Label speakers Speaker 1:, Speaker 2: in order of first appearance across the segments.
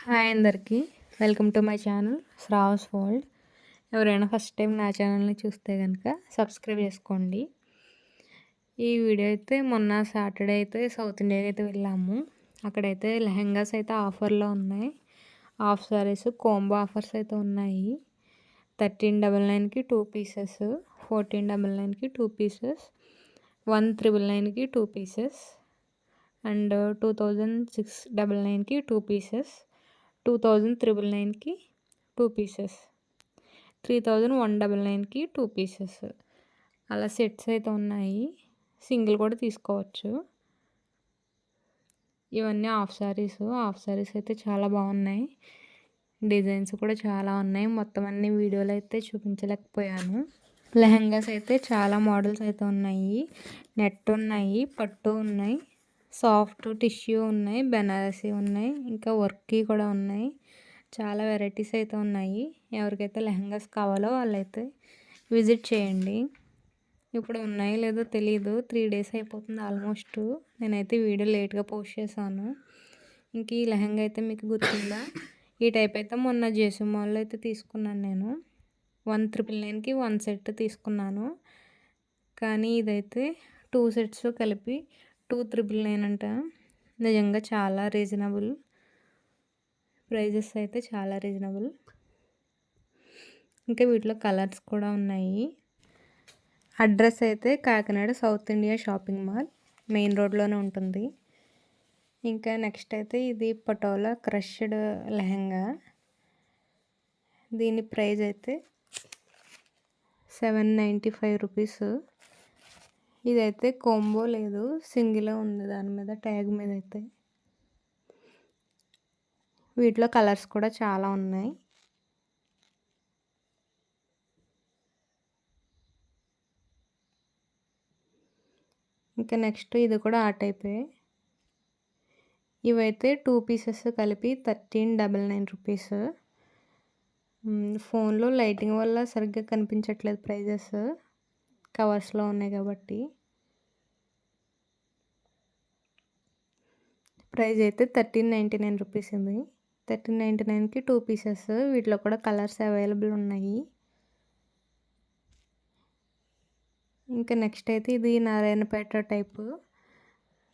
Speaker 1: Hi అందరికీ. Welcome to my channel Shravas world. ఎవరైనా first time నా ఛానల్ని చూస్తే కనుక సబ్స్క్రైబ్ చేసుకోండి. ఈ వీడియో అయితే మొన్న సాటర్డే అయితే సౌత్ ఇండియాకి అయితే వెళ్ళాము. అక్కడైతే లెహెంగాస్ అయితే ఆఫర్లో ఉన్నాయి. హాఫ్ సారీస్ కాంబో ఆఫర్స్ అయితే ఉన్నాయి. 1399కి 2 పీసెస్, 1499కి 2 పీసెస్, 1999కి 2 పీసెస్ అండ్ 2699కి 2 పీసెస్, 2999కి 2 పీసెస్, 3199కి 2 పీసెస్ అలా సెట్స్ అయితే ఉన్నాయి. సింగిల్ కూడా తీసుకోవచ్చు. ఇవన్నీ హాఫ్ సారీస్ అయితే చాలా బాగున్నాయి. డిజైన్స్ కూడా చాలా ఉన్నాయి. మొత్తం అన్ని వీడియోలు అయితే చూపించలేకపోయాను. లెహంగాస్ అయితే చాలా మోడల్స్ అయితే ఉన్నాయి. నెట్ ఉన్నాయి, పట్టు ఉన్నాయి, సాఫ్ట్ టిష్యూ ఉన్నాయి, బెనారసీ ఉన్నాయి, ఇంకా వర్కీ కూడా ఉన్నాయి. చాలా వెరైటీస్ అయితే ఉన్నాయి. ఎవరికైతే లెహంగాస్ కావాలో వాళ్ళైతే విజిట్ చేయండి. ఇప్పుడు ఉన్నాయో లేదో తెలీదు. 3 డేస్ అయిపోతుంది ఆల్మోస్ట్. నేనైతే వీడియో లేట్గా పోస్ట్ చేశాను. ఇంక ఈ లెహంగా అయితే మీకు గుర్తుందా? ఈ టైప్ అయితే మొన్న జేసీ మాల్లో అయితే తీసుకున్నాను నేను. 1999కి 1 సెట్ తీసుకున్నాను. కానీ ఇదైతే 2 సెట్స్ కలిపి 2999 అంట. నిజంగా చాలా రీజనబుల్ ప్రైజెస్ అయితే చాలా రీజనబుల్. ఇంకా వీటిలో కలర్స్ కూడా ఉన్నాయి. అడ్రస్ అయితే Kakinada south India shopping mall main రోడ్లోనే ఉంటుంది. ఇంకా నెక్స్ట్ అయితే ఇది పటోలా క్రష్డ్ లెహంగా. దీని ప్రైస్ అయితే 795 రూపీస్. ఇదైతే కాంబో లేదు, సింగిలే ఉంది దాని మీద ట్యాగ్ మీద అయితే. వీటిలో కలర్స్ కూడా చాలా ఉన్నాయి. ఇంకా నెక్స్ట్ ఇది కూడా ఆ టైపే. ఇవైతే 2 పీసెస్ కలిపి 1399 రూపీస్. ఫోన్లో లైటింగ్ వల్ల సరిగ్గా కనిపించట్లేదు ప్రైజెస్, కవర్స్లో ఉన్నాయి కాబట్టి. ప్రైస్ అయితే 1399 రూపీస్ ఉంది. 1399కి 2 పీసెస్. వీటిలో కూడా కలర్స్ అవైలబుల్ ఉన్నాయి. ఇంకా నెక్స్ట్ అయితే ఇది నారాయణపేట టైపు.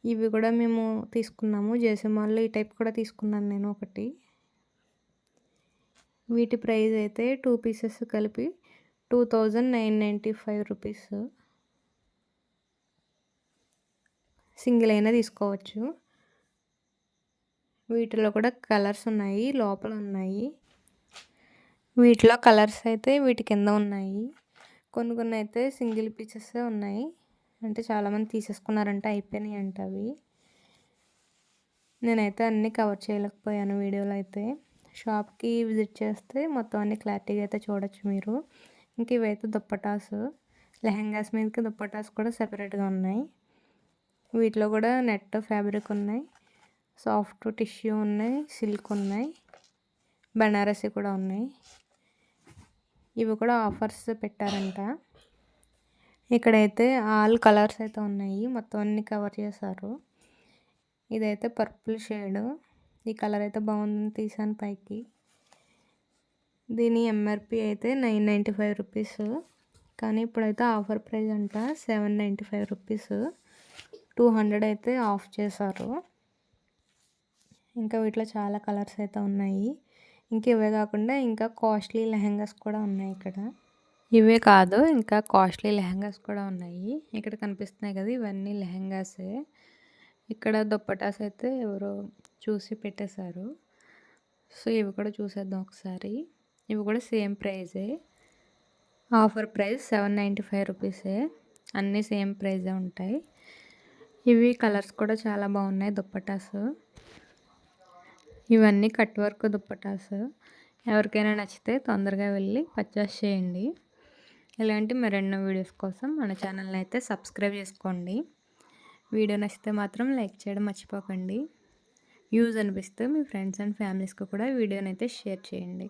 Speaker 1: ఇవి కూడా మేము తీసుకున్నాము జేసీ మాల్లో. ఈ టైప్ కూడా తీసుకున్నాను నేను ఒకటి. వీటి ప్రైస్ అయితే 2 పీసెస్ కలిపి 2995 రూపీస్. సింగిల్ అయినా తీసుకోవచ్చు. వీటిలో కూడా కలర్స్ ఉన్నాయి, లోపల ఉన్నాయి. వీటిలో కలర్స్ అయితే వీటి కింద ఉన్నాయి. కొన్ని అయితే సింగిల్ పీసెస్ ఉన్నాయి. అంటే చాలామంది తీసేసుకున్నారంట, అయిపోయినాయి అంట అవి. నేనైతే అన్నీ కవర్ చేయలేకపోయాను వీడియోలో అయితే. షాప్కి విజిట్ చేస్తే మొత్తం అన్ని క్లారిటీగా అయితే చూడొచ్చు మీరు. ఇంక ఇవైతే దుప్పటాస్. లెహంగాస్ మీదకి దుప్పటాస్ కూడా సెపరేట్గా ఉన్నాయి. వీటిలో కూడా నెట్ ఫ్యాబ్రిక్ ఉన్నాయి, సాఫ్ట్ టిష్యూ ఉన్నాయి, సిల్క్ ఉన్నాయి, బనారసి కూడా ఉన్నాయి. ఇవి కూడా ఆఫర్స్ పెట్టారంట. ఇక్కడైతే ఆల్ కలర్స్ అయితే ఉన్నాయి. మొత్తం అన్ని కవర్ చేశారు. ఇదైతే పర్పుల్ షేడ్. ఈ కలర్ అయితే బాగుందని తీసాను పైకి. దీని ఎంఆర్పి అయితే 995 రూపీస్. కానీ ఇప్పుడైతే ఆఫర్ ప్రైస్ అంట 795 రూపీస్. 200 అయితే ఆఫ్ చేశారు. ఇంకా వీటిలో చాలా కలర్స్ అయితే ఉన్నాయి. ఇంకా ఇవే కాకుండా ఇంకా కాస్ట్లీ లెహంగాస్ కూడా ఉన్నాయి ఇక్కడ. ఇవే కాదు, ఇంకా కాస్ట్లీ లెహంగాస్ కూడా ఉన్నాయి. ఇక్కడ కనిపిస్తున్నాయి కదా, ఇవన్నీ లెహంగాసే. ఇక్కడ దుప్పటాస్ అయితే ఎవరో చూసి పెట్టేశారు. సో ఇవి కూడా చూసేద్దాం ఒకసారి. ఇవి కూడా సేమ్ ప్రైజే. ఆఫర్ ప్రైస్ 795 రూపీసే. అన్నీ సేమ్ ప్రైజే ఉంటాయి. ఇవి కలర్స్ కూడా చాలా బాగున్నాయి దుప్పటాస్. ఇవన్నీ కట్ వర్క్ దుప్పటాస్. ఎవరికైనా నచ్చితే తొందరగా వెళ్ళి పర్చేస్ చేయండి. ఇలాంటి మరెన్నో వీడియోస్ కోసం మన ఛానల్ని అయితే సబ్స్క్రైబ్ చేసుకోండి. వీడియో నచ్చితే మాత్రం లైక్ చేయడం మర్చిపోకండి. యూజ్ అనిపిస్తే మీ ఫ్రెండ్స్ అండ్ ఫ్యామిలీస్కి కూడా వీడియోని అయితే షేర్ చేయండి.